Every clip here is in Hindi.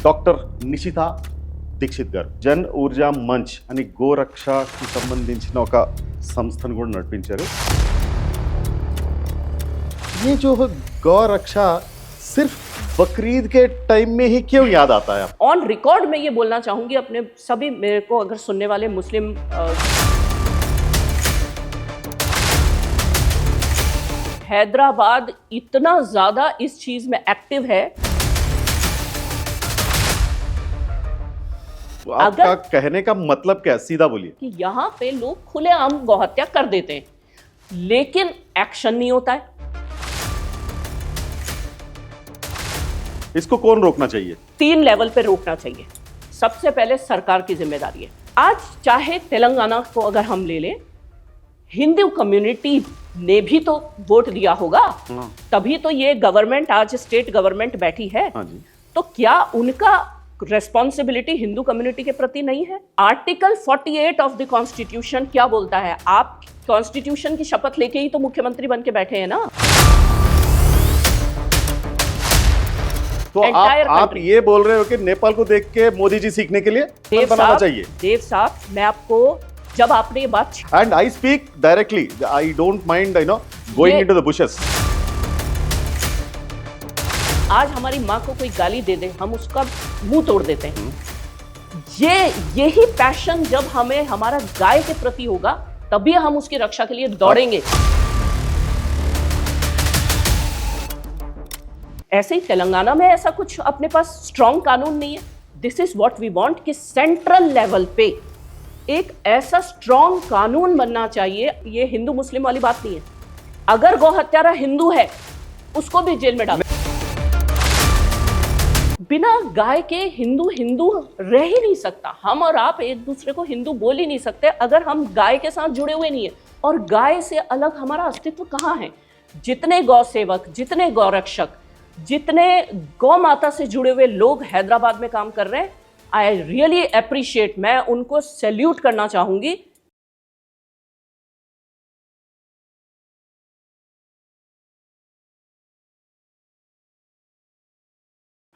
డాక్టర్ నిషిత దీక్షిత్ గారు జన్ ఊర్జా మంచ్ అని గోరక్షకి సంబంధించిన ఒక సంస్థను కూడా నడిపించారు. ये जो है गौ रक्षा सिर्फ बकरीद के टाइम में ही क्यों याद आता है? ऑन रिकॉर्ड मैं ये बोलना चाहूंगी अपने सभी मेरे को अगर सुनने वाले मुस्लिम हैदराबाद इतना ज्यादा इस चीज में एक्टिव है. तो आपका कहने का मतलब क्या है? सीधा बोलिए. कि यहाँ पे लोग खुलेआम गौहत्या कर देते हैं लेकिन एक्शन नहीं होता है. इसको कौन रोकना चाहिए? 3 लेवल पे रोकना चाहिए. सबसे पहले सरकार की जिम्मेदारी है. आज चाहे तेलंगाना को अगर हम ले लें, हिंदू कम्युनिटी ने भी तो वोट दिया होगा, तभी तो ये गवर्नमेंट आज स्टेट गवर्नमेंट बैठी है. तो क्या उनका रेस्पॉन्सिबिलिटी हिंदू कम्युनिटी के प्रति नहीं है? आर्टिकल 48 ऑफ द कॉन्स्टिट्यूशन क्या बोलता है? आप कॉन्स्टिट्यूशन की शपथ लेके ही तो मुख्यमंत्री बन के बैठे हैं ना. तो आप ये बोल रहे हो कि नेपाल को देख के मोदी जी सीखने के लिए बनाना चाहिए? देव साहब, मैं आपको जब आपने ये बात and I speak directly, I don't mind going into the bushes. आज हमारी माँ को कोई गाली दे दे, हम उसका मुंह तोड़ देते हैं. यही पैशन जब हमें हमारा गाय के प्रति होगा तभी हम उसकी रक्षा के लिए दौड़ेंगे. ऐसे ही तेलंगाना में ऐसा कुछ अपने पास स्ट्रॉन्ग कानून नहीं है. This is what we want कि सेंट्रल लेवल पे एक ऐसा स्ट्रॉन्ग कानून बनना चाहिए. ये हिंदू मुस्लिम वाली बात नहीं है. अगर गौ हत्यारा हिंदू है उसको भी जेल में डालो. बिना गाय के हिंदू रह ही नहीं सकता. हम और आप एक दूसरे को हिंदू बोल ही नहीं सकते अगर हम गाय के साथ जुड़े हुए नहीं है. और गाय से अलग हमारा अस्तित्व कहाँ है? जितने गौ सेवक, जितने गौ रक्षक, जितने गौ माता से जुड़े हुए लोग हैदराबाद में काम कर रहे हैं, आई रियली अप्रिशिएट. मैं उनको सैल्यूट करना चाहूंगी.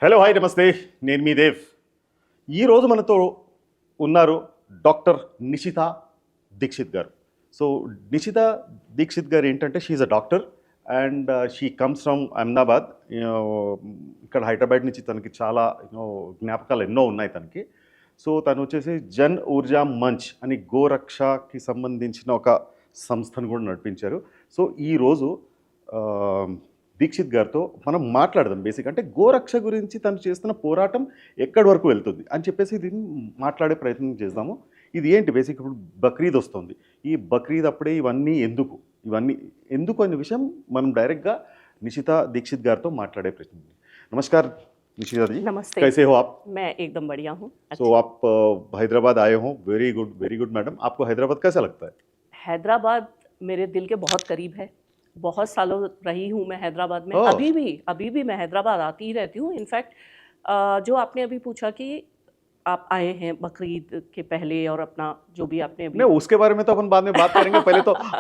హలో, హాయ్, నమస్తే. నేను మీ దేవ్. ఈరోజు మనతో ఉన్నారు డాక్టర్ నిషిత దీక్షిత్ గారు. సో నిషిత దీక్షిత్ గారు ఏంటంటే she a doctor and she comes from Ahmedabad. ఇక్కడ హైదరాబాద్ నుంచి తనకి చాలా జ్ఞాపకాలు ఎన్నో ఉన్నాయి తనకి. సో తను వచ్చేసి జన్ ఊర్జా మంచ్ అని గోరక్షకి సంబంధించిన ఒక సంస్థను కూడా నడిపించారు. సో ఈరోజు దీక్షిత్ గారితో మనం మాట్లాడదాం. బేసిక్ అంటే గోరక్ష గురించి తను చేస్తున్న పోరాటం ఎక్కడి వరకు వెళ్తుంది అని చెప్పేసి దీన్ని మాట్లాడే ప్రయత్నం చేద్దాము. ఇది ఏంటి బేసిక్, ఇప్పుడు బక్రీద్ వస్తుంది. ఈ బక్రీద్ అప్పుడే ఇవన్నీ ఎందుకు అనే విషయం మనం డైరెక్ట్గా నిషిత దీక్షిత్ గారితో మాట్లాడే ప్రయత్నం. नमस्कार निशिता जी. नमस्ते. कैसे हो आप? मैं एकदम बढ़िया हूँ. सो आप हैदराबाद आए हो. Very good madam. आपको हैदराबाद कैसा लगता है? हैदराबाद मेरे दिल के बहुत करीब है. बहुत सालों रही हूँ मैं हैदराबाद में. अभी भी मैं हैदराबाद आती ही रहती हूँ. इनफैक्ट जो आपने अभी पूछा कि आप आए हैं बकरीद के पहले और अपना जो भी आपने अभी, नहीं, उसके बारे में तो अपन बाद में बात करेंगे.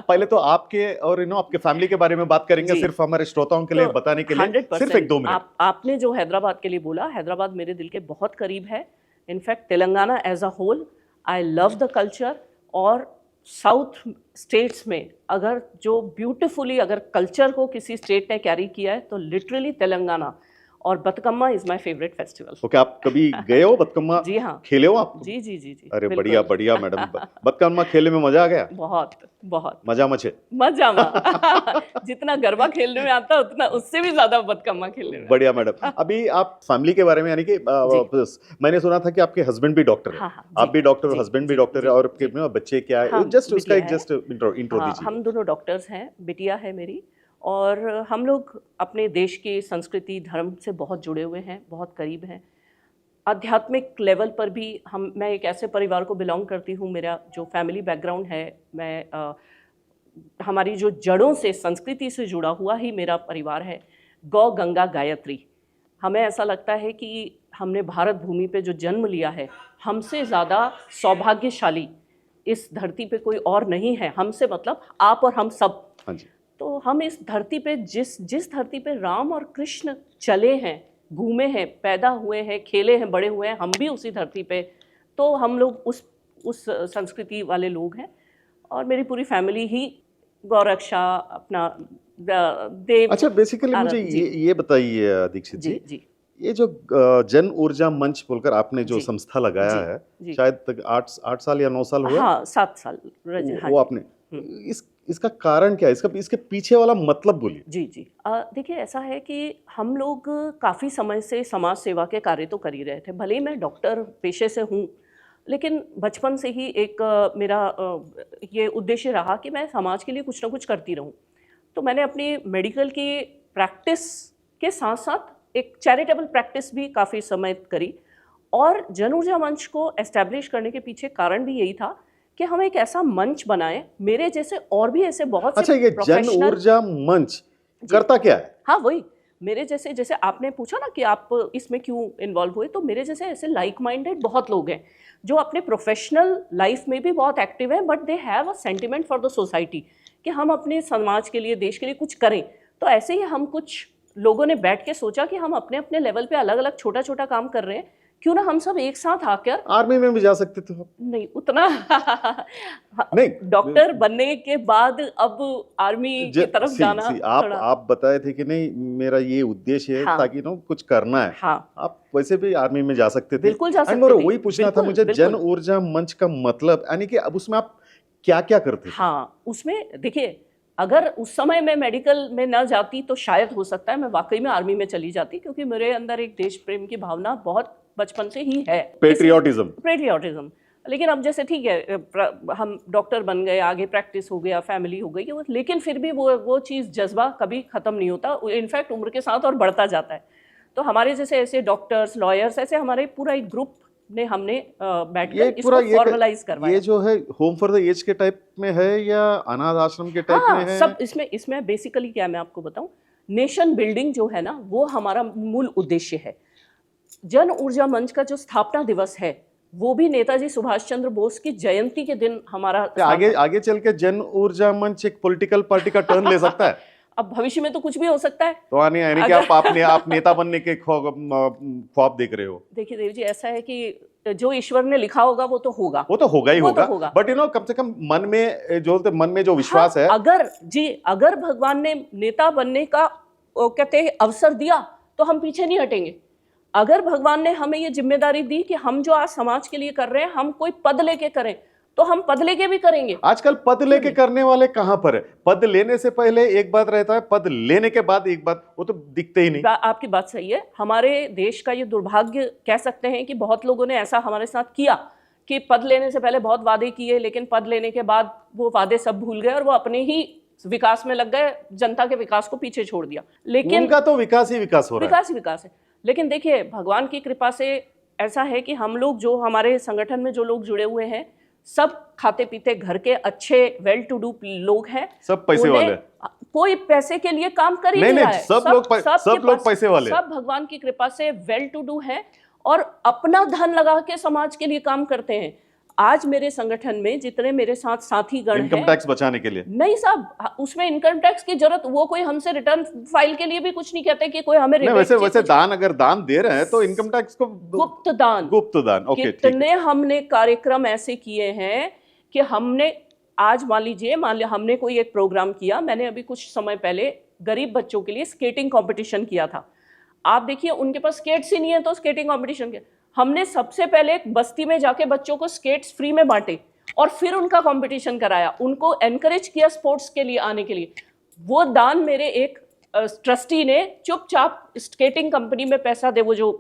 पहले तो आपके और आपके फैमिली के बारे में बात करेंगे. सिर्फ हमारे श्रोताओं के लिए बताने के लिए सिर्फ 1-2 मिनट. आपने जो हैदराबाद के लिए बोला, हैदराबाद मेरे दिल के बहुत करीब है. In fact Telangana as a whole I love the culture. और साउथ स्टेट्स में अगर जो ब्यूटिफुली अगर कल्चर को किसी स्टेट ने कैरी किया है तो लिटरली तेलंगाना. और Bathukamma is my favourite festival. Okay, आप कभी गए हो बतकम्मा? जी हाँ. खेले हो आप? जी. अरे बढ़िया मैडम. बतकम्मा खेलने में मजा आ गया? बहुत मजा जितना गरबा खेलने में आता है उतना उससे भी ज्यादा बतकम्मा खेलने में. बढ़िया मैडम. अभी आप फैमिली के बारे में, यानी कि मैंने सुना था कि आपके हस्बैंड भी डॉक्टर है. आप भी डॉक्टर, हस्बैंड भी डॉक्टर है. और आपके बच्चे क्या है? जस्ट उसका एक इंट्रो दीजिए. हम दोनों डॉक्टर्स हैं. बिटिया है मेरी. और हम लोग अपने देश की संस्कृति धर्म से बहुत जुड़े हुए हैं, बहुत करीब हैं. आध्यात्मिक लेवल पर भी मैं एक ऐसे परिवार को बिलोंग करती हूँ. मेरा जो फैमिली बैकग्राउंड है, मैं हमारी जो जड़ों से, संस्कृति से जुड़ा हुआ ही मेरा परिवार है. गौ गंगा गायत्री. हमें ऐसा लगता है कि हमने भारत भूमि पे जो जन्म लिया है, हमसे ज़्यादा सौभाग्यशाली इस धरती पे कोई और नहीं है. हमसे मतलब आप और हम सब. हाँ जी. तो हम इस धरती पे जिस धरती पे राम और कृष्ण चले हैं, घूमे हैं, पैदा हुए हैं, खेले हैं, बड़े हुए हैं, हम भी उसी धरती पे, तो हम लोग उस संस्कृति वाले लोग हैं। और मेरी पूरी फैमिली ही गौरक्षा अपना देव। अच्छा, बेसिकली मुझे जी ये बताइए दीक्षित जी जी, जी ये जो जन ऊर्जा मंच बोलकर आपने जो जी संस्था लगाया जी है, जी। शायद तक 8 साल या 9 साल हुए, हाँ 7 साल हाँ वो जी। आपने, इसका कारण क्या है, इसके पीछे वाला मतलब बोलिए। जी जी देखिए, ऐसा है कि हम लोग काफ़ी समय से समाज सेवा के कार्य तो कर ही रहे थे। भले ही मैं डॉक्टर पेशे से हूँ, लेकिन बचपन से ही एक मेरा ये उद्देश्य रहा कि मैं समाज के लिए कुछ ना कुछ करती रहूँ। तो मैंने अपनी मेडिकल की प्रैक्टिस के साथ साथ एक चैरिटेबल प्रैक्टिस भी काफ़ी समय करी। और जन ऊर्जा मंच को एस्टैब्लिश करने के पीछे कारण भी यही था कि हम एक ऐसा मंच बनाएं, मेरे जैसे और भी ऐसे बहुत से अच्छा, ये जन प्रोफेशनल। ऊर्जा मंच करता क्या है? हाँ वही, मेरे जैसे, जैसे आपने पूछा ना कि आप इसमें क्यों इन्वॉल्व हुए, तो मेरे जैसे ऐसे लाइक माइंडेड बहुत लोग हैं जो अपने प्रोफेशनल लाइफ में भी बहुत एक्टिव हैं, but they have a sentiment for the society कि हम अपने समाज के लिए, देश के लिए कुछ करें। तो ऐसे ही हम कुछ लोगों ने बैठ के सोचा कि हम अपने अपने लेवल पे अलग अलग छोटा छोटा काम कर रहे हैं, क्यों ना हम सब एक साथ आकर। आर्मी में भी जा सकते थे आप। नहीं उतना नहीं, डॉक्टर बनने के बाद अब आर्मी की तरफ जाना आप थोड़ा। आप बताए थे कि नहीं, मेरा ये उद्देश्य है, हाँ ताकि ना कुछ करना है। हाँ आप वैसे भी आर्मी में जा सकते थे। बिल्कुल जा एंड सकते मेरा थे, वही पूछना था बिल्कुल, मुझे, बिल्कुल। जन ऊर्जा मंच का मतलब, यानी कि अब उसमें आप क्या क्या करते थे? हाँ उसमें देखिए, अगर उस समय मैं मेडिकल में न जाती तो शायद हो सकता है मैं वाकई में आर्मी में चली जाती, क्योंकि मेरे अंदर एक देश प्रेम की भावना बहुत बचपन से ही है, पेट्रियाटिज्म। लेकिन अब जैसे ठीक है, हम डॉक्टर बन गए, आगे प्रैक्टिस हो गया, फैमिली हो गई, लेकिन फिर भी वो चीज़, जज्बा कभी ख़त्म नहीं होता, इनफैक्ट उम्र के साथ और बढ़ता जाता है। तो हमारे जैसे ऐसे डॉक्टर्स, लॉयर्स, ऐसे हमारे पूरा एक ग्रुप ने हमने बैठकर इसको फॉर्मलाइज करवाया। ये जो है होम फॉर द एज के टाइप में है या अनाथ आश्रम के टाइप में है? सब इसमें बेसिकली क्या, मैं आपको बताऊं, नेशन बिल्डिंग जो है ना, वो हमारा मूल उद्देश्य है। जन ऊर्जा मंच का जो स्थापना दिवस है, वो भी नेताजी सुभाष चंद्र बोस की जयंती के दिन हमारा। आगे चल के जन ऊर्जा मंच एक पॉलिटिकल पार्टी का टर्न ले सकता है। अब भविष्य में तो कुछ भी हो सकता है। तो यानी कि आप नेता बनने के ख्वाब देख रहे हो? देखिए देव जी, ऐसा है कि जो ईश्वर ने लिखा होगा वो तो होगा, वो तो होगा ही होगा, होगा। बट कम से कम मन में जो विश्वास है। अगर भगवान ने नेता बनने का कहते हैं अवसर दिया, तो हम पीछे नहीं हटेंगे। अगर भगवान ने हमें ये जिम्मेदारी दी कि हम जो आज समाज के लिए कर रहे हैं, हम कोई पद लेके करें, तो हम पद लेके भी करेंगे। आजकल पद लेके करने वाले कहां पर है? पद लेने से पहले एक बात रहता है, पद लेने के बाद एक बात, वो तो दिखते ही नहीं। आपकी बात सही है। हमारे देश का ये दुर्भाग्य कह सकते हैं कि बहुत लोगों ने ऐसा हमारे साथ किया कि पद लेने से पहले बहुत वादे किए, लेकिन पद लेने के बाद वो वादे सब भूल गए और वो अपने ही विकास में लग गए, जनता के विकास को पीछे छोड़ दिया। लेकिन उनका तो विकास ही विकास हो रहा है, विकास है। लेकिन देखिए, भगवान की कृपा से ऐसा है कि हम लोग, जो हमारे संगठन में जो लोग जुड़े हुए हैं, सब खाते पीते घर के अच्छे वेल टू डू लोग हैं, सब पैसे वाले। कोई पैसे के लिए काम कर ही नहीं रहा है, सब लोग पैसे वाले, सब भगवान की कृपा से वेल टू डू है और अपना धन लगा के समाज के लिए काम करते हैं। आज मेरे संगठन में जितने मेरे साथ साथी गण हैं, इनकम टैक्स बचाने के लिए नहीं साहब, उसमें इनकम टैक्स की जरूरत, वो कोई हमसे रिटर्न फाइल के लिए भी कुछ नहीं कहते कि कोई हमें वैसे दान, अगर दान दे रहे हैं तो इनकम टैक्स को गुप्त दान। ओके, कितने हमने कार्यक्रम ऐसे किए हैं कि हमने, आज मान लीजिए हमने कोई एक प्रोग्राम किया, मैंने अभी कुछ समय पहले गरीब बच्चों के लिए स्केटिंग कंपटीशन किया था। आप देखिए, उनके पास स्केट्स ही नहीं है, तो स्केटिंग कंपटीशन के हमने सबसे पहले एक बस्ती में जाके बच्चों को स्केट्स फ्री में बांटे और फिर उनका कंपटीशन कराया, उनको एनकरेज किया स्पोर्ट्स के लिए आने के लिए। वो दान मेरे एक ट्रस्टी ने चुपचाप स्केटिंग कंपनी में पैसा दे, वो जो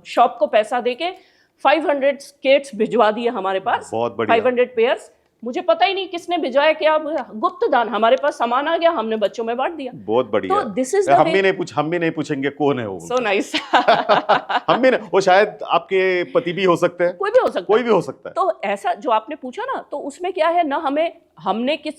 शॉप को पैसा दे के 500 स्केट्स भिजवा दिए हमारे पास, 500 पेयर्स। मुझे पता ही नहीं किसने भिजवाया, क्या गुप्त दान, हमारे पास सामान आ गया, हमने बच्चों में बांट दिया। बहुत बढ़िया। तो दिस इज हम भी नहीं पूछेंगे कौन है वो। So nice. हम भी नहीं, वो शायद आपके पति भी हो सकते हैं, कोई भी हो सकता है। तो ऐसा जो आपने पूछा ना, तो उसमें क्या है ना,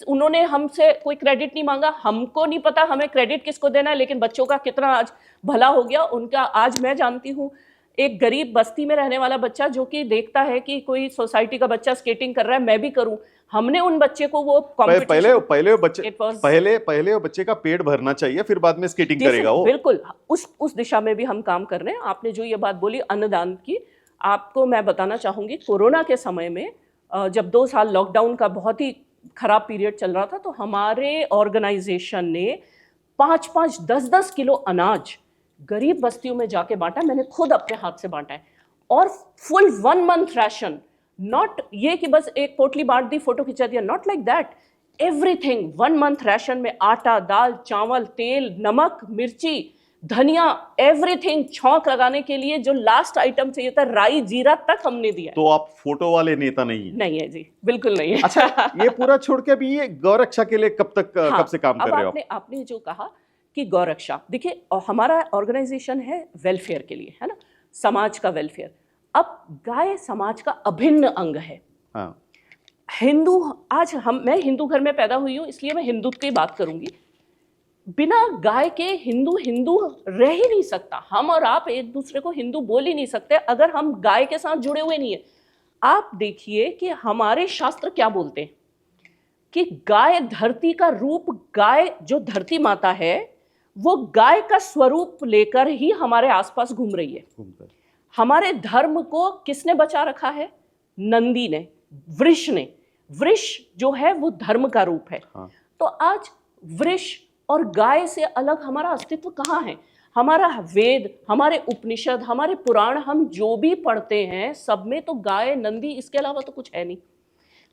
उन्होंने हमसे कोई क्रेडिट नहीं मांगा, हमको नहीं पता हमें क्रेडिट किसको देना है, लेकिन बच्चों का कितना आज भला हो गया उनका, आज मैं जानती हूँ। एक गरीब बस्ती में रहने वाला बच्चा जो कि देखता है कि कोई सोसाइटी का बच्चा स्केटिंग कर रहा है, मैं भी करूं, हमने उन बच्चे को वो पहले कंपटीशन, पहले वो बच्चे It was- पहले वो बच्चे का पेट भरना चाहिए, फिर बाद में स्केटिंग करेगा वो। बिल्कुल उस दिशा में भी हम काम कर रहे हैं। आपने जो ये बात बोली अन्नदान की, आपको मैं बताना चाहूंगी, कोरोना के समय में जब 2 साल लॉकडाउन का बहुत ही खराब पीरियड चल रहा था, तो हमारे ऑर्गेनाइजेशन ने 5-5, 10-10 किलो अनाज गरीब बस्तियों में जाके बांटा। मैंने खुद अपने हाथ से बांटा है, और फुल 1 मंथ राशन, नॉट ये कि बस एक पोटली बांट दी, फोटो खिंचा दिया, not like that, everything 1 month ration में आटा, दाल, चावल, तेल, नमक, मिर्ची, धनिया, एवरीथिंग, छौंक लगाने के लिए जो लास्ट आइटम चाहिए था, राई, जीरा तक हमने दिया है। तो आप फोटो वाले नेता नहीं है? नहीं है जी, बिल्कुल नहीं है। अच्छा, ये पूरा छोड़ के अभी ये गौरक्षा के लिए कब से काम कर अब रहे हो आप? आपने जो कहा कि गौरक्षा, देखिए हमारा ऑर्गेनाइजेशन है वेलफेयर के लिए, है ना, समाज का वेलफेयर। अब गाय समाज का अभिन्न अंग है। हाँ, मैं हिंदू घर में पैदा हुई हूँ, इसलिए मैं हिंदुत्व की बात करूंगी। बिना गाय के हिंदू हिंदू रह ही नहीं सकता। हम और आप एक दूसरे को हिंदू बोल ही नहीं सकते अगर हम गाय के साथ जुड़े हुए नहीं है। आप देखिए कि हमारे शास्त्र क्या बोलते हैं कि गाय धरती का रूप, गाय जो धरती माता है वो गाय का स्वरूप लेकर ही हमारे आसपास घूम रही है। हमारे धर्म को किसने बचा रखा है? नंदी ने, वृष ने। वृष जो है वो धर्म का रूप है। हाँ। तो आज वृष और गाय से अलग हमारा अस्तित्व कहाँ है? हमारा वेद, हमारे उपनिषद, हमारे पुराण, हम जो भी पढ़ते हैं सब में तो गाय, नंदी, इसके अलावा तो कुछ है नहीं।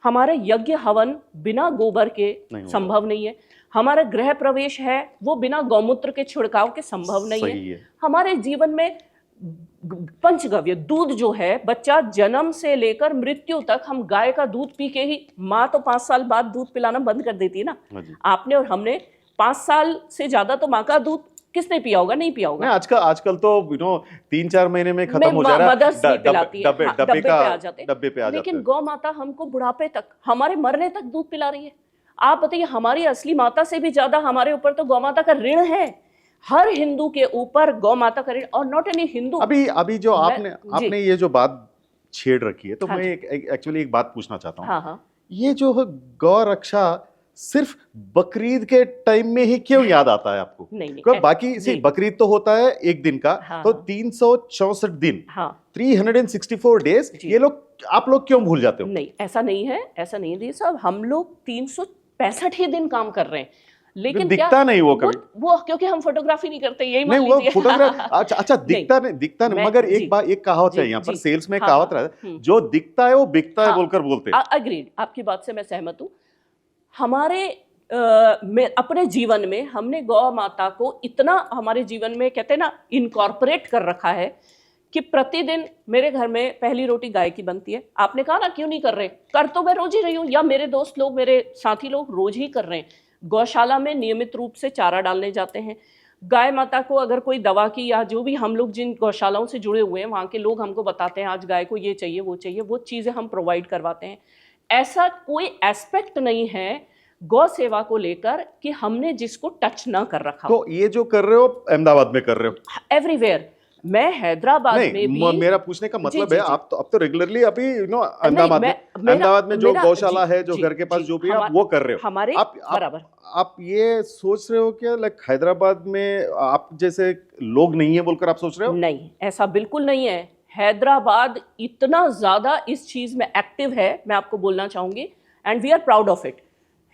हमारे यज्ञ हवन बिना गोबर के संभव नहीं है। हमारा गृह प्रवेश है वो बिना गौमूत्र के छिड़काव के संभव नहीं है। हमारे जीवन में पंचगव्य दूध जो है, बच्चा जन्म से लेकर मृत्यु तक हम गाय का दूध पी के ही, माँ तो 5 साल बाद दूध पिलाना बंद कर देती है ना। आपने और हमने 5 साल से ज्यादा तो माँ का दूध किसने पिया होगा? नहीं पिया होगा। आजकल तो 3-4 महीने में खत्म हो जा रहा है। मदर्स नहीं पिलाती है, डब्बे पे आ जाते। लेकिन गौ माता हमको बुढ़ापे तक, हमारे मरने तक दूध पिला रही है। आप बताइए, हमारी असली माता से भी ज्यादा हमारे ऊपर तो गौ माता का ऋण है। हर हिंदू के ऊपर गौ माता का ऋण, और नॉट एनी हिंदू। अभी जो आपने ये जो बात छेड़ रखी है, तो हाँ, मैं एक्चुअली एक बात पूछना चाहता हूँ। हाँ। ये जो गौ रक्षा सिर्फ बकरीद के टाइम में ही क्यों याद आता है आपको? नहीं, बाकी बकरीद तो होता है एक दिन का, तो 364 दिन, 364 डेज, ये आप लोग क्यों भूल जाते हो? नहीं, ऐसा नहीं है, ऐसा नहीं है साहब। हम लोग 365 ही दिन काम कर रहे हैं, लेकिन दिखता नहीं वो कभी। वो क्योंकि हम फोटोग्राफी नहीं करते, यही मान लीजिए। वो फोटोग्राफ अच्छा दिखता नहीं, मगर एक कहावत है यहाँ पर, सेल्स में कहावत रहता है, जो दिखता है वो बिकता है बोलकर बोलते हैं। अग्रीड, आपकी बात से मैं सहमत हूँ। हमारे अपने जीवन में हमने गौ माता को इतना हमारे जीवन में, कहते हैं ना, इनकॉर्पोरेट कर रखा है कि प्रतिदिन मेरे घर में पहली रोटी गाय की बनती है। आपने कहा ना क्यों नहीं कर रहे, कर तो मैं रोज ही रही हूँ, या मेरे दोस्त लोग, मेरे साथी लोग रोज ही कर रहे हैं। गौशाला में नियमित रूप से चारा डालने जाते हैं। गाय माता को अगर कोई दवा की, या जो भी हम लोग जिन गौशालाओं से जुड़े हुए हैं वहाँ के लोग हमको बताते हैं आज गाय को ये चाहिए वो चाहिए, वो चीज़ें हम प्रोवाइड करवाते हैं। ऐसा कोई एस्पेक्ट नहीं है गौ सेवा को लेकर कि हमने जिसको टच ना कर रखा। तो ये जो कर रहे हो अहमदाबाद में कर रहे हो? एवरीवेयर। मैं हैदराबाद में भी, मेरा पूछने का मतलब है, आप तो रेगुलरली अभी अहमदाबाद में जो गौशाला है, जो घर के पास जो भी आप वो कर रहे हो, हमारे बराबर। आप ये सोच रहे हो क्या लाइक हैदराबाद में आप जैसे लोग नहीं है बोलकर आप सोच रहे हो? नहीं, ऐसा बिल्कुल नहीं है। हैदराबाद इतना ज्यादा इस चीज में एक्टिव है, मैं आपको बोलना चाहूंगी, and we are proud of it.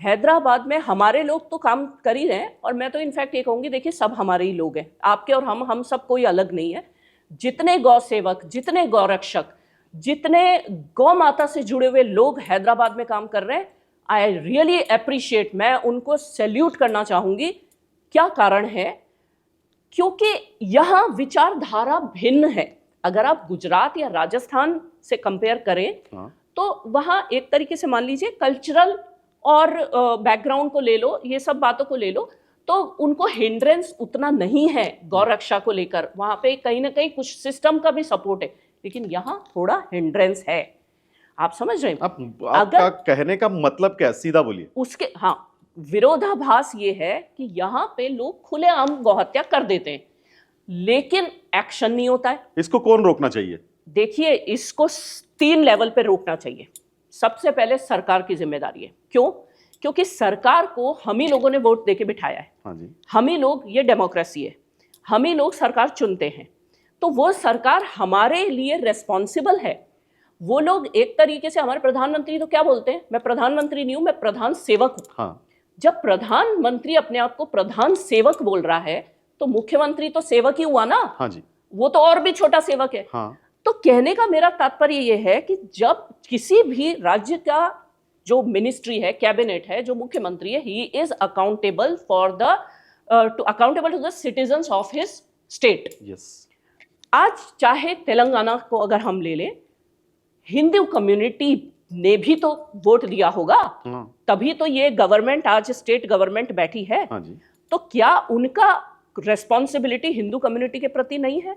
Hyderabad में हमारे लोग तो काम कर ही रहे हैं, और मैं तो इनफैक्ट ये कहूँगी, देखिए सब हमारे ही लोग हैं, आपके और हम सब कोई अलग नहीं है। जितने गौ सेवक, जितने गौ रक्षक, जितने गौ माता से जुड़े हुए लोग हैदराबाद में काम कर रहे हैं, आई रियली अप्रिशिएट, मैं उनको सैल्यूट करना चाहूँगी। क्या कारण है? क्योंकि यहाँ विचारधारा भिन्न है। अगर आप गुजरात या राजस्थान से कंपेयर करें तो वहाँ एक तरीके से मान लीजिए कल्चरल और बैकग्राउंड को ले लो, ये सब बातों को ले लो, तो उनको हिंड्रेंस उतना नहीं है गौ रक्षा को लेकर। वहाँ पे कहीं ना कहीं कुछ सिस्टम का भी सपोर्ट है, लेकिन यहाँ थोड़ा हिंड्रेंस है। आप समझ रहे हैं? आपका कहने का मतलब क्या, सीधा बोलिए। उसके विरोधाभास ये है कि यहाँ पे लोग खुलेआम गौहत्या कर देते हैं। लेकिन एक्शन नहीं होता है। इसको कौन रोकना चाहिए? देखिए, इसको 3 लेवल पे रोकना चाहिए। सबसे पहले सरकार की जिम्मेदारी है। क्यों? क्योंकि सरकार को हम ही लोगों ने वोट देके बिठाया है। हाँ जी। हम ही लोग, ये डेमोक्रेसी है, हम ही लोग सरकार चुनते हैं, तो वो सरकार हमारे लिए रेस्पॉन्सिबल है। वो लोग एक तरीके से, हमारे प्रधानमंत्री तो क्या बोलते हैं, मैं प्रधानमंत्री नहीं हूं, मैं प्रधान सेवक हूं। हाँ। जब प्रधानमंत्री अपने आप को प्रधान सेवक बोल रहा है तो मुख्यमंत्री तो सेवक ही हुआ ना। हाँ जी। वो तो और भी छोटा सेवक है। हाँ। तो कहने का मेरा तात्पर्य ये है कि जब किसी भी राज्य का जो मिनिस्ट्री है, कैबिनेट है, जो मुख्यमंत्री है, he is accountable for the accountable to the citizens of his state. Yes. आज चाहे तेलंगाना को अगर हम ले लें, हिंदू कम्युनिटी ने भी तो वोट दिया होगा, हाँ। तभी तो ये गवर्नमेंट, आज स्टेट गवर्नमेंट बैठी है। हाँ जी। तो क्या उनका रेस्पॉन्सिबिलिटी हिंदू कम्युनिटी के प्रति नहीं है?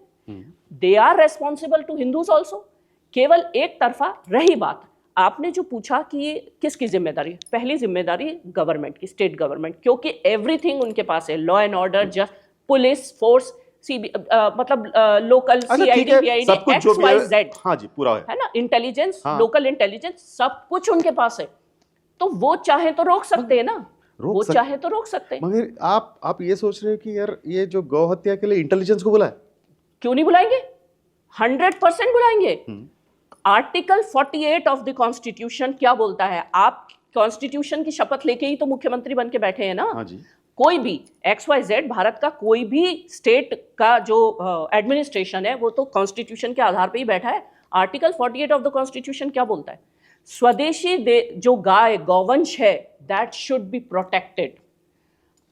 They are responsible to Hindus also. केवल एक तरफा रही बात, आपने जो पूछा कि ये किसकी जिम्मेदारी है, पहली जिम्मेदारी गवर्नमेंट की, स्टेट गवर्नमेंट, क्योंकि एवरीथिंग उनके पास है, law and order, just police force, मतलब लोकल सीआईडी, सब कुछ जो भी है, XYZ, हाँ जी, पूरा है ना, इंटेलिजेंस, हाँ। लोकल इंटेलिजेंस, सब कुछ उनके पास है। तो वो चाहे तो रोक सकते हैं ना, वो चाहे तो रोक सकते हैं। मगर आप ये सोच रहे हो कि यार ये जो गौ हत्या के लिए इंटेलिजेंस को बुलाए? क्यों नहीं बुलाएंगे? 100% बुलाएंगे। आर्टिकल 48 ऑफ द कॉन्स्टिट्यूशन क्या बोलता है? आप कॉन्स्टिट्यूशन की शपथ लेके ही तो मुख्यमंत्री बन के बैठे हैं ना। हाँ जी। कोई भी XYZ, भारत का कोई भी स्टेट का जो एडमिनिस्ट्रेशन है वो तो कॉन्स्टिट्यूशन के आधार पे ही बैठा है। आर्टिकल 48 ऑफ द कॉन्स्टिट्यूशन क्या बोलता है? स्वदेशी जो गाय, गौवंश है, दैट शुड बी प्रोटेक्टेड।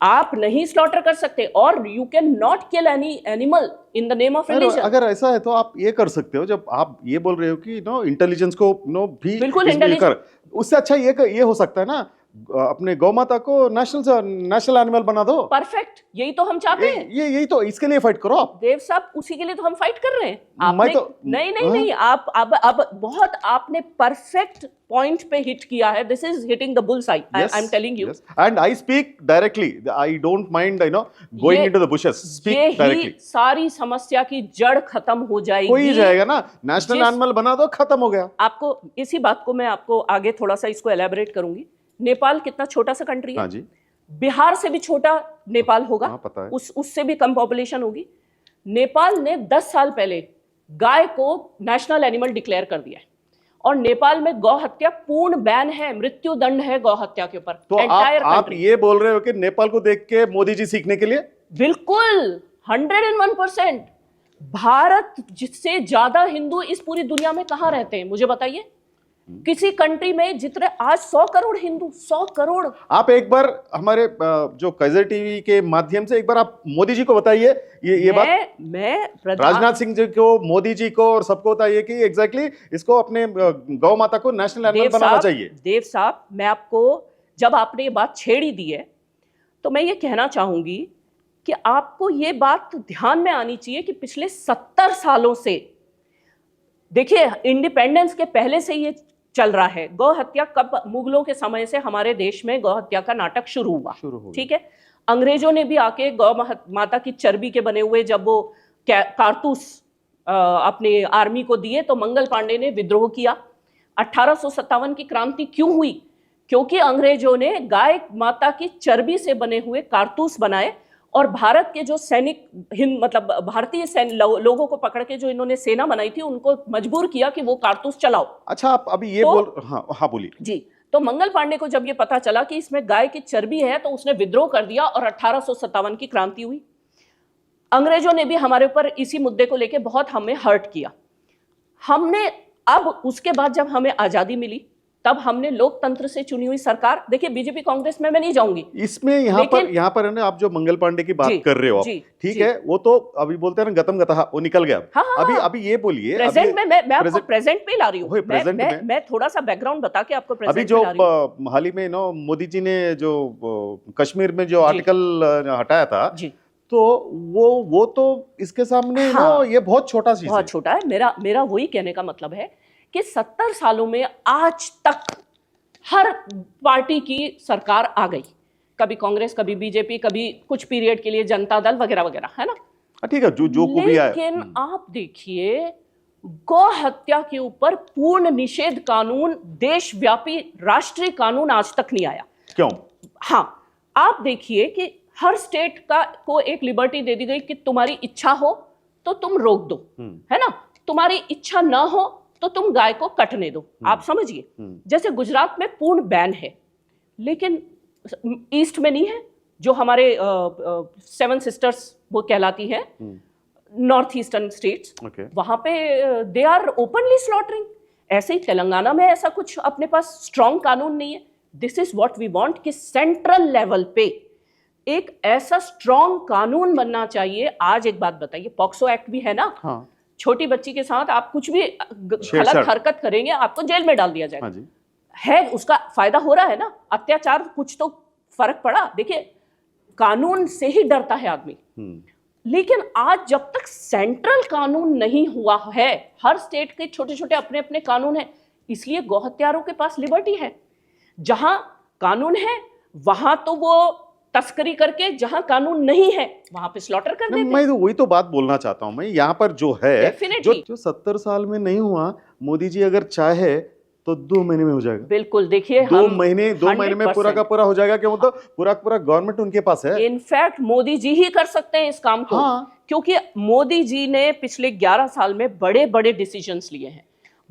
आप नहीं स्लॉटर कर सकते, और you can not kill any animal in the name of religion. अगर ऐसा है तो आप ये कर सकते हो, जब आप ये बोल रहे हो कि इंटेलिजेंस को भी बिल्कुल उससे अच्छा ये हो सकता है ना, अपने गौ माता को नेशनल एनिमल बना दो। परफेक्ट, यही तो हम चाहते हैं। यही तो, इसके लिए फाइट करो आप। देव साहब, उसी के लिए तो हम फाइट कर रहे हैं। मैं तो नहीं, आप अब बहुत आपने परफेक्ट पॉइंट पे हिट किया है। This is hitting the bull's eye, I am telling you, and I speak directly, I don't mind going into the bushes, speak directly. सारी समस्या की जड़ खत्म हो जाएगी, हो ही जाएगा ना, नेशनल एनिमल बना दो, खत्म हो गया। आपको इसी बात को मैं आपको आगे थोड़ा सा इसको एलैबोरेट करूंगी। नेपाल कितना छोटा सा कंट्री है। हाँ जी। बिहार से भी छोटा नेपाल होगा। हाँ, पता है। उससे भी कम पॉपुलेशन होगी। नेपाल ने 10 साल पहले गाय को नेशनल एनिमल डिक्लेयर कर दिया है, और नेपाल में गौ हत्या पूर्ण बैन है, मृत्यु दंड है गौ हत्या के ऊपर। तो आप ये बोल रहे हो कि नेपाल को देख के मोदी जी सीखने के लिए? बिल्कुल, 101%। भारत जिससे ज्यादा हिंदू इस पूरी दुनिया में कहां रहते हैं, मुझे बताइए? किसी कंट्री में जितने आज 100 करोड़ हिंदू, 100 करोड़। आप एक बार हमारे जो कैजर टीवी के माध्यम से एक बार आप मोदी जी को बताइए ये बात। मैं राजनाथ सिंह जी को, मोदी जी को और सबको बताइए कि एग्जैक्टली इसको अपने गौ माता को नेशनल एनिमल बनाना चाहिए। देव साहब, मैं आपको, जब आपने ये बात छेड़ी दी है, तो मैं ये कहना चाहूंगी कि आपको ये बात ध्यान में आनी चाहिए कि पिछले 70 सालों से, देखिए, इंडिपेंडेंस के पहले से ये चल रहा है। गौ हत्या कब? मुगलों के समय से हमारे देश में गौ हत्या का नाटक शुरू हुआ। ठीक है। अंग्रेजों ने भी आके गौ माता की चर्बी के बने हुए जब वो कारतूस अपने आर्मी को दिए, तो मंगल पांडे ने विद्रोह किया। 1857 की क्रांति क्यों हुई? क्योंकि अंग्रेजों ने गाय माता की चर्बी से बने हुए कारतूस बनाए, और भारत के जो सैनिक, मतलब भारतीय लोगों को पकड़ के जो इन्होंने सेना बनाई थी, उनको मजबूर किया कि वो कारतूस चलाओ। अच्छा, आप अभी ये हाँ बोलिए जी। तो मंगल पांडे को जब ये पता चला कि इसमें गाय की चर्बी है, तो उसने विद्रोह कर दिया और 1857 की क्रांति हुई। अंग्रेजों ने भी हमारे ऊपर इसी मुद्दे को लेकर बहुत हमें हर्ट किया। हमने अब उसके बाद जब हमें आजादी मिली, तब हमने लोकतंत्र से चुनी हुई सरकार, देखिए बीजेपी कांग्रेस में मैं नहीं जाऊंगी इसमें, यहाँ पर है ना, आप जो मंगल पांडे की बात कर रहे हो, ठीक है, वो तो अभी बोलते हैं ना, गतम गतः, वो निकल गया। अभी ये बोलिए, प्रेजेंट में मैं आपको प्रेजेंट पे ला रही हूँ। मैं थोड़ा सा बैकग्राउंड बता के आपको प्रेजेंट अभी जो हाल ही में मोदी जी ने जो कश्मीर में जो आर्टिकल हटाया था, तो वो तो इसके सामने ये बहुत छोटा चीज है, बहुत छोटा है। मेरा वही कहने का मतलब है कि 70 सालों में आज तक हर पार्टी की सरकार आ गई, कभी कांग्रेस, कभी बीजेपी, कभी कुछ पीरियड के लिए जनता दल वगैरह वगैरह, है ना। ठीक है, जो जो को भी आए। लेकिन आप देखिए, गौ हत्या के ऊपर पूर्ण निषेध कानून, देशव्यापी राष्ट्रीय कानून आज तक नहीं आया। क्यों? हाँ, आप देखिए कि हर स्टेट को एक लिबर्टी दे दी गई कि तुम्हारी इच्छा हो तो तुम रोक दो, है ना, तुम्हारी इच्छा ना हो तो तुम गाय को कटने दो। आप समझिए, जैसे गुजरात में पूर्ण बैन है, लेकिन ईस्ट में नहीं है, जो हमारे 7 सिस्टर्स वो कहलाती है, नॉर्थ ईस्टर्न स्टेट्स, वहां पे दे आर ओपनली स्लॉटरिंग। ऐसे ही तेलंगाना में ऐसा कुछ अपने पास स्ट्रॉन्ग कानून नहीं है। This is what we want कि सेंट्रल लेवल पे एक ऐसा स्ट्रॉन्ग कानून बनना चाहिए। आज एक बात बताइए, पॉक्सो एक्ट भी है ना, हाँ। छोटी बच्ची के साथ आप कुछ भी गलत हरकत करेंगे आपको जेल में डाल दिया जाएगा। हाँ जी। है, उसका फायदा हो रहा है ना, अत्याचार कुछ तो फर्क पड़ा। देखिए, कानून से ही डरता है आदमी। लेकिन आज जब तक सेंट्रल कानून नहीं हुआ है, हर स्टेट के छोटे छोटे अपने अपने कानून हैं, इसलिए गौ हत्यारों के पास लिबर्टी है। जहां कानून है वहां तो वो तस्करी करके, जहां कानून नहीं है वहां पे स्लॉटर कर देते हैं। मैं तो वही तो बात बोलना चाहता हूं। मैं यहाँ पर जो है, जो 70 साल में नहीं हुआ, मोदी जी अगर चाहे तो 2 महीने में हो जाएगा। बिल्कुल, देखिए, 2 महीने में पूरा का पूरा हो जाएगा। क्या मतलब पूरा गवर्नमेंट उनके पास है। इनफैक्ट मोदी जी ही कर सकते हैं इस काम को। हाँ। क्योंकि मोदी जी ने पिछले 11 साल में बड़े बड़े डिसीजंस लिए हैं,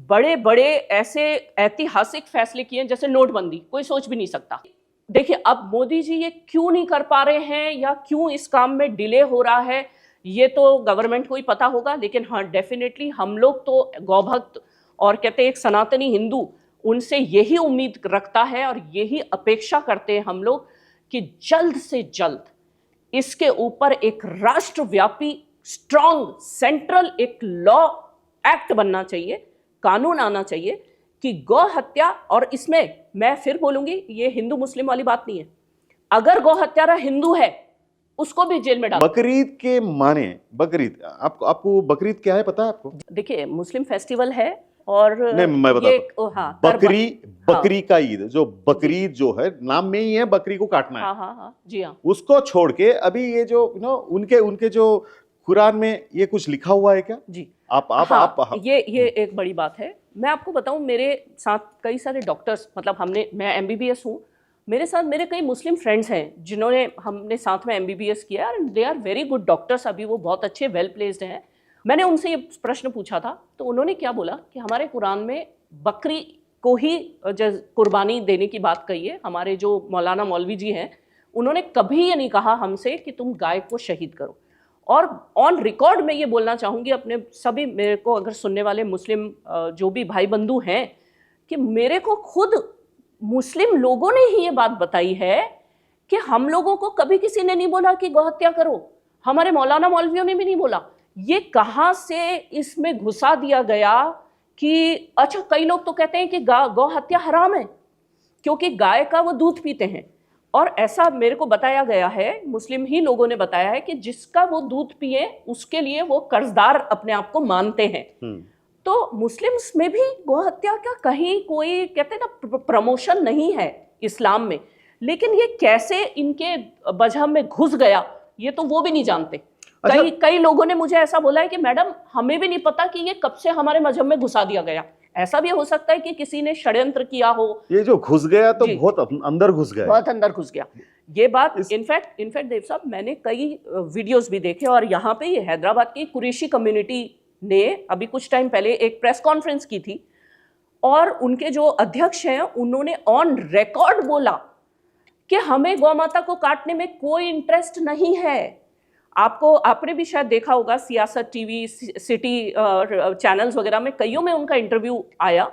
बड़े बड़े ऐसे ऐतिहासिक फैसले किए हैं, जैसे नोटबंदी, कोई सोच भी नहीं सकता। देखिए, अब मोदी जी ये क्यों नहीं कर पा रहे हैं या क्यों इस काम में डिले हो रहा है, ये तो गवर्नमेंट को ही पता होगा। लेकिन हाँ, डेफिनेटली हम लोग तो गौभक्त और कहते हैं एक सनातनी हिंदू, उनसे यही उम्मीद रखता है और यही अपेक्षा करते हैं हम लोग कि जल्द से जल्द इसके ऊपर एक राष्ट्रव्यापी स्ट्रॉन्ग सेंट्रल एक लॉ एक्ट बनना चाहिए, कानून आना चाहिए कि गौ हत्या, और इसमें मैं फिर बोलूंगी, ये हिंदू मुस्लिम वाली बात नहीं है। अगर गौ हत्यारा हिंदू है उसको भी जेल में डाल। बकरीद के माने, बकरीद, आपको बकरीद क्या है पता है आपको? देखिए, मुस्लिम फेस्टिवल है और नहीं, मैं बताता हूं। हाँ, बकरी का ईद, जो बकरीद जो है नाम में ही है, बकरी को काटना है। हाँ, जी हाँ। उसको छोड़ के अभी ये जो उनके जो कुरान में ये कुछ लिखा हुआ है क्या? जी, आप ये एक बड़ी बात है। मैं आपको बताऊं, मेरे साथ कई सारे डॉक्टर्स, मतलब मैं MBBS हूँ, मेरे साथ मेरे कई मुस्लिम फ्रेंड्स हैं जिन्होंने, हमने साथ में MBBS किया, and they are very good doctors. अभी वो बहुत अच्छे वेल प्लेस्ड हैं। मैंने उनसे ये प्रश्न पूछा था, तो उन्होंने क्या बोला कि हमारे कुरान में बकरी को ही कुर्बानी देने की बात कही है। हमारे जो मौलाना मौलवी जी हैं, उन्होंने कभी ये नहीं कहा हमसे कि तुम गाय को शहीद करो। और ऑन रिकॉर्ड मैं ये बोलना चाहूँगी अपने सभी, मेरे को अगर सुनने वाले मुस्लिम जो भी भाई बंधु हैं, कि मेरे को खुद मुस्लिम लोगों ने ही ये बात बताई है कि हम लोगों को कभी किसी ने नहीं बोला कि गौ हत्या करो। हमारे मौलाना मौलवियों ने भी नहीं बोला। ये कहाँ से इसमें घुसा दिया गया कि अच्छा, कई लोग तो कहते हैं कि गौ हत्या हराम है क्योंकि गाय का वो दूध पीते हैं। और ऐसा मेरे को बताया गया है, मुस्लिम ही लोगों ने बताया है, कि जिसका वो दूध पिए उसके लिए वो कर्जदार अपने आप को मानते हैं। तो मुस्लिम्स में भी गौ हत्या का कहीं कोई, कहते हैं ना, प्रमोशन नहीं है इस्लाम में। लेकिन ये कैसे इनके मजहब में घुस गया, ये तो वो भी नहीं जानते। अच्छा। कई लोगों ने मुझे ऐसा बोला है कि मैडम, हमें भी नहीं पता कि ये कब से हमारे मजहब में घुसा दिया गया। ऐसा भी हो सकता है कि किसी ने षड्यंत्र किया हो। ये जो घुस गया तो बहुत अंदर घुस गया, बहुत अंदर घुस गया ये बात। इनफैक्ट देव साहब, मैंने कई वीडियोस भी देखे, और यहाँ पे ये हैदराबाद की कुरैशी कम्युनिटी ने अभी कुछ टाइम पहले एक प्रेस कॉन्फ्रेंस की थी, और उनके जो अध्यक्ष हैं उन्होंने ऑन रिकॉर्ड बोला कि हमें गौ माता को काटने में कोई इंटरेस्ट नहीं है। आपने भी शायद देखा होगा, सियासत टीवी, सिटी चैनल्स वगैरह में कईयों में उनका इंटरव्यू आया,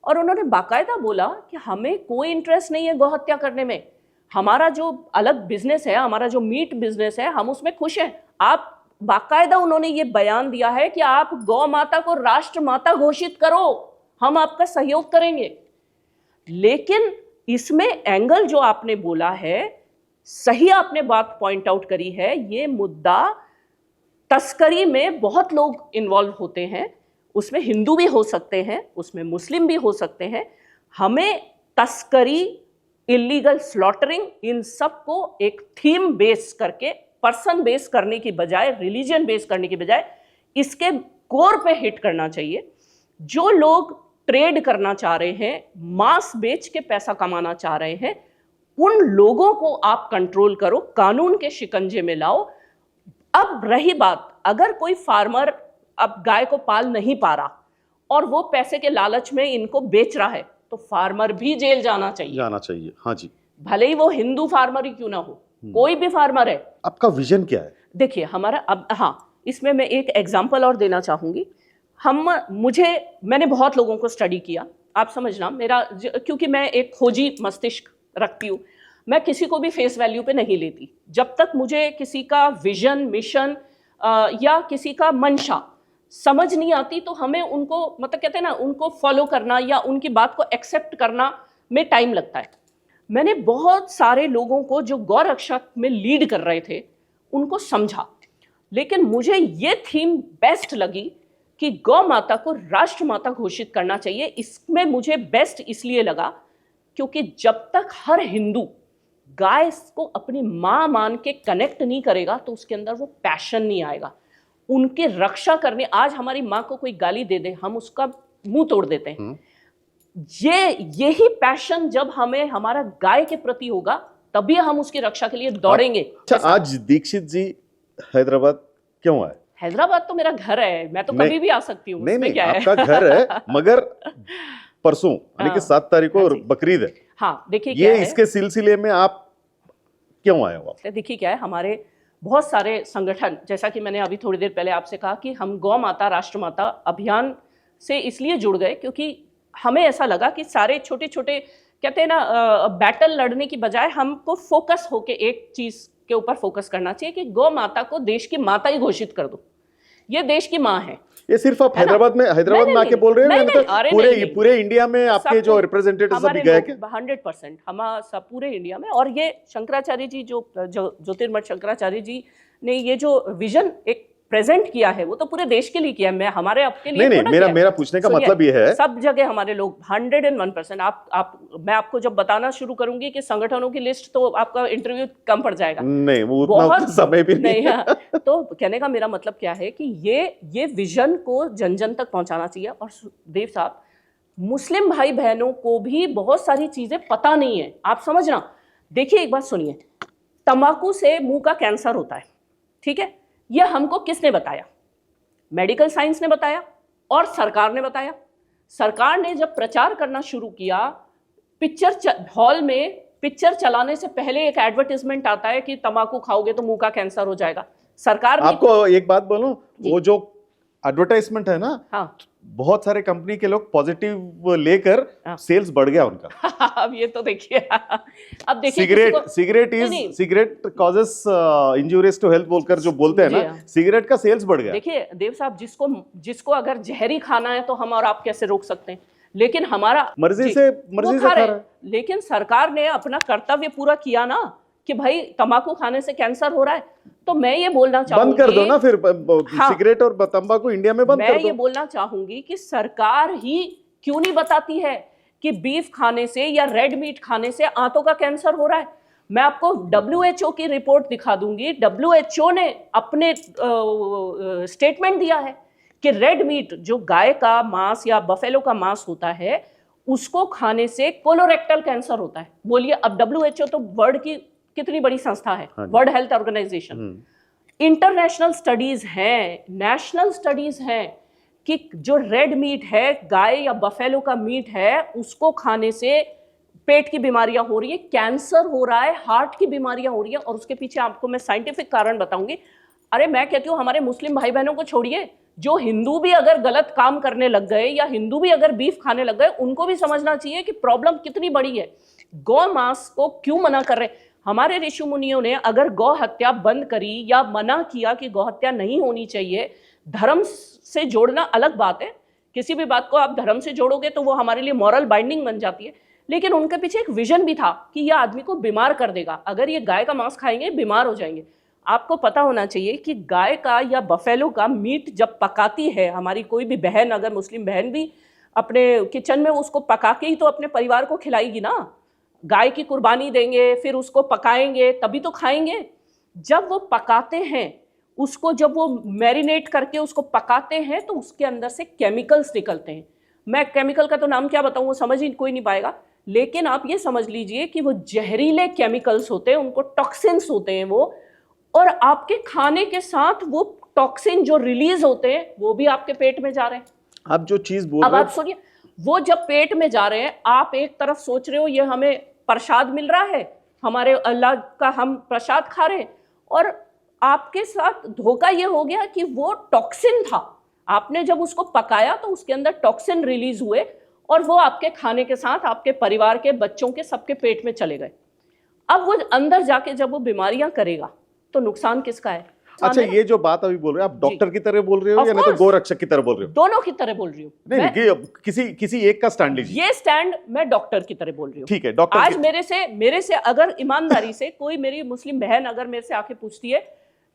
और उन्होंने बाकायदा बोला कि हमें कोई इंटरेस्ट नहीं है गौ हत्या करने में। हमारा जो अलग बिजनेस है, हमारा जो मीट बिजनेस है, हम उसमें खुश हैं। आप बाकायदा उन्होंने ये बयान दिया है कि आप गौ माता को राष्ट्र माता घोषित करो, हम आपका सहयोग करेंगे। लेकिन इसमें एंगल जो आपने बोला है, सही आपने बात पॉइंट आउट करी है, ये मुद्दा तस्करी में बहुत लोग इन्वॉल्व होते हैं। उसमें हिंदू भी हो सकते हैं, उसमें मुस्लिम भी हो सकते हैं। हमें तस्करी, इलीगल स्लॉटरिंग, इन सब को एक थीम बेस करके पर्सन बेस करने की बजाय, रिलीजन बेस करने की बजाय इसके कोर पे हिट करना चाहिए। जो लोग ट्रेड करना चाह रहे हैं, मांस बेच के पैसा कमाना चाह रहे हैं, उन लोगों को आप कंट्रोल करो, कानून के शिकंजे में लाओ। अब रही बात, अगर कोई फार्मर अब गाय को पाल नहीं पा रहा और वो पैसे के लालच में इनको बेच रहा है, तो फार्मर भी जेल जाना चाहिए। हाँ जी। भले ही वो हिंदू फार्मर ही क्यों ना हो, कोई भी फार्मर है। आपका विजन क्या है? देखिए हमारा, अब हाँ, इसमें मैं एक एग्जांपल और देना चाहूंगी। मैंने बहुत लोगों को स्टडी किया, आप समझना, क्योंकि मैं एक खोजी मस्तिष्क रखती हूँ, मैं किसी को भी फेस वैल्यू पे नहीं लेती। जब तक मुझे किसी का विजन, मिशन या किसी का मंशा समझ नहीं आती, तो हमें उनको, मतलब कहते हैं ना, उनको फॉलो करना या उनकी बात को एक्सेप्ट करना में टाइम लगता है। मैंने बहुत सारे लोगों को जो गौ रक्षा में लीड कर रहे थे उनको समझा, लेकिन मुझे ये थीम बेस्ट लगी कि गौ माता को राष्ट्र माता घोषित करना चाहिए। इसमें मुझे बेस्ट इसलिए लगा क्योंकि जब तक हर हिंदू गाय को अपनी माँ मान के कनेक्ट नहीं करेगा तो उसके अंदर वो पैशन नहीं आएगा उनकी रक्षा करने। आज हमारी माँ को कोई गाली दे दे, हम उसका मुंह तोड़ देते हैं। यही पैशन जब हमें हमारा गाय के प्रति होगा, तभी हम उसकी रक्षा के लिए दौड़ेंगे। अच्छा, आज दीक्षित जी हैदराबाद क्यों आए? हैदराबाद तो मेरा घर है, मैं तो कभी भी आ सकती हूँ। नहीं, क्या है? आपका घर है, मगर परसों यानी कि 7 तारीख को बकरीद है। हाँ, देखिए ये इसके सिलसिले में आप क्यों आए हो? देखिए क्या है, हमारे बहुत सारे संगठन, जैसा कि मैंने अभी थोड़ी देर पहले आपसे कहा कि हम गौ माता राष्ट्र माता अभियान से इसलिए जुड़ गए क्योंकि हमें ऐसा लगा कि सारे छोटे छोटे, कहते हैं ना, बैटल लड़ने की बजाय हमको फोकस होके एक चीज के ऊपर फोकस करना चाहिए कि गौ माता को देश की माता ही घोषित कर दो। ये देश की माँ है। ये सिर्फ आप हैदराबाद में आके बोल रहे हैं? पूरे इंडिया में आपके जो रिप्रेजेंटेटिव सभी गए क्या? 100% हम सब पूरे इंडिया में। और ये शंकराचार्य जी, जो ज्योतिर्मठ शंकराचार्य जी ने ये जो विजन एक प्रेजेंट किया है, वो तो पूरे देश के लिए किया है। मैं हमारे आपके लिए नहीं, मेरा पूछने का मतलब ये है, सब जगह हमारे लोग 101%। मैं आपको जब बताना शुरू करूंगी कि संगठनों की लिस्ट, तो आपका इंटरव्यू कम पड़ जाएगा। नहीं, वो उतना समय भी नहीं है। तो कहने का मेरा मतलब क्या है कि ये विजन को जन जन तक पहुंचाना चाहिए। और देव साहब, मुस्लिम भाई बहनों को भी बहुत सारी चीजें पता नहीं है, आप समझना। देखिए, एक बात सुनिए, तंबाकू से मुंह का कैंसर होता है, ठीक है? यह हमको किसने बताया? मेडिकल साइंस ने बताया और सरकार ने बताया। सरकार ने जब प्रचार करना शुरू किया, हॉल में पिक्चर चलाने से पहले एक एडवर्टाइजमेंट आता है कि तंबाकू खाओगे तो मुंह का कैंसर हो जाएगा। सरकार आपको एक बात बोलूं, वो जो एडवर्टाइजमेंट है ना, हाँ, बहुत सारे कंपनी के लोग पॉजिटिव लेकर सेल्स बढ़ गया उनका। अब ये तो देखिए, अब देखिए, cigarette causes injurious to health बोलकर जो बोलते हैं ना, सिगरेट का सेल्स बढ़ गया। देखिए देव साहब, जिसको अगर जहरी खाना है तो हम और आप कैसे रोक सकते हैं? लेकिन हमारा मर्जी से खा रहे हैं। लेकिन सरकार ने अपना कर्तव्य पूरा किया ना कि भाई तंबाकू खाने से कैंसर हो रहा है। तो मैं ये बोलना चाहूंगी, बंद कर दो ना फिर, हाँ, सिगरेट और तंबाकू इंडिया में बंद कर दो। मैं ये बोलना चाहूंगी कि सरकार ही क्यों नहीं बताती है कि बीफ खाने से या रेड मीट खाने से आंतों का कैंसर हो रहा है। मैं आपको WHO की रिपोर्ट दिखा दूंगी। WHO ने अपने स्टेटमेंट दिया है कि रेड मीट, जो गाय का मांस या बफेलो का मांस होता है, उसको खाने से कोलोरेक्टल कैंसर होता है। बोलिए, अब WHO तो वर्ल्ड की कितनी बड़ी संस्था है, world health organisation. International studies हैं, नेशनल स्टडीज हैं कि जो रेड मीट है, गाय या बफेलो का मीट है, उसको खाने से पेट की बीमारियां हो रही है, कैंसर हो रहा है, हार्ट की बीमारियां हो रही है। और उसके पीछे आपको मैं साइंटिफिक कारण बताऊंगी। अरे मैं कहती हूँ, हमारे मुस्लिम भाई बहनों को छोड़िए, जो हिंदू भी अगर गलत काम करने लग गए या हिंदू भी अगर बीफ खाने लग गए, उनको भी समझना चाहिए कि प्रॉब्लम कितनी बड़ी है। गौ मांस को क्यों मना कर रहे? हमारे ऋषि मुनियों ने अगर गौ हत्या बंद करी या मना किया कि गौ हत्या नहीं होनी चाहिए, धर्म से जोड़ना अलग बात है। किसी भी बात को आप धर्म से जोड़ोगे तो वो हमारे लिए मॉरल बाइंडिंग बन जाती है। लेकिन उनके पीछे एक विजन भी था कि यह आदमी को बीमार कर देगा, अगर ये गाय का मांस खाएंगे बीमार हो जाएंगे। आपको पता होना चाहिए कि गाय का या बफेलो का मीट जब पकाती है हमारी कोई भी बहन, अगर मुस्लिम बहन भी अपने किचन में उसको पका के ही तो अपने परिवार को खिलाएगी ना। गाय की कुर्बानी देंगे, फिर उसको पकाएंगे, तभी तो खाएंगे। जब वो पकाते हैं उसको, जब वो मैरिनेट करके उसको पकाते हैं तो उसके अंदर से केमिकल्स निकलते हैं। मैं केमिकल का तो नाम क्या बताऊँ, वो समझ ही कोई नहीं पाएगा, लेकिन आप ये समझ लीजिए कि वो जहरीले केमिकल्स होते हैं, उनको टॉक्सिन्स होते हैं वो, और आपके खाने के साथ वो टॉक्सिन जो रिलीज होते हैं वो भी आपके पेट में जा रहे हैं। आप जो चीज बोल अब रहे आप सुनिए, वो जब पेट में जा रहे हैं, आप एक तरफ सोच रहे हो ये हमें प्रसाद मिल रहा है, हमारे अल्लाह का हम प्रसाद खा रहे हैं, और आपके साथ धोखा ये हो गया कि वो टॉक्सिन था। आपने जब उसको पकाया तो उसके अंदर टॉक्सिन रिलीज हुए और वो आपके खाने के साथ आपके परिवार के बच्चों के सबके पेट में चले गए। अब वो अंदर जाके जब वो बीमारियां करेगा तो नुकसान किसका है? अच्छा, ये जो बात अभी बोल रहे हो आप, डॉक्टर की तरह बोल रहे हो या नहीं तो गोरक्षक की तरह बोल रहे हो? दोनों की तरह बोल रही हूँ। नहीं, किसी एक का स्टैंड लीजिए। ये स्टैंड मैं डॉक्टर की तरह बोल रही हूँ। ठीक है, डॉक्टर आज मेरे से अगर ईमानदारी से कोई मेरी मुस्लिम बहन अगर मेरे से आके पूछती है